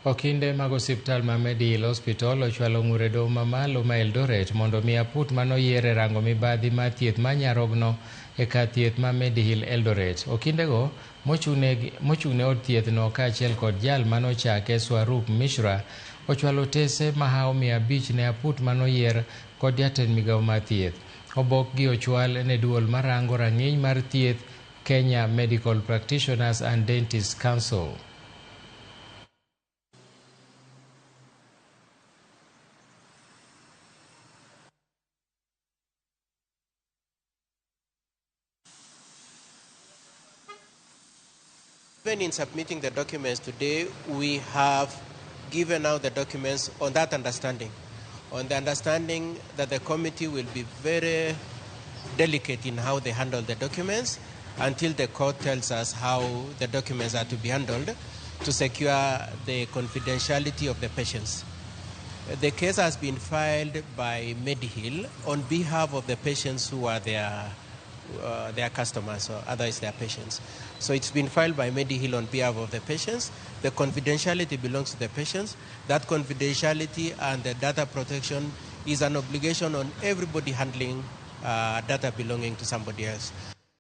Okinde mag osiptal ma Medihill Hospital ochwalo ng'ur e doho mamalo ma Eldoret mondo mi aput manoyier e rango mibadhi mar thieth ma nyarogno e kar thieth ma Medihill Eldoret. Okindego mochung'ne od thiethno kaachiel kod jal manochake Swarup Mishra ochwalo tese mahawo 500 ne aput manoyier kod jatend migao mar thieth. Obokgi ochwal ne duol marango rang'iny mar thieth Kenya Medical Practitioners and Dentists Council. Even in submitting the documents today, we have given out the documents on that understanding, on the understanding that the committee will be very delicate in how they handle the documents until the court tells us how the documents are to be handled to secure the confidentiality of the patients. The case has been filed by Medihill on behalf of the patients who are their customers, or otherwise their patients. So it's been filed by Medihill on behalf of the patients. The confidentiality belongs to the patients. That confidentiality and the data protection is an obligation on everybody handling data belonging to somebody else.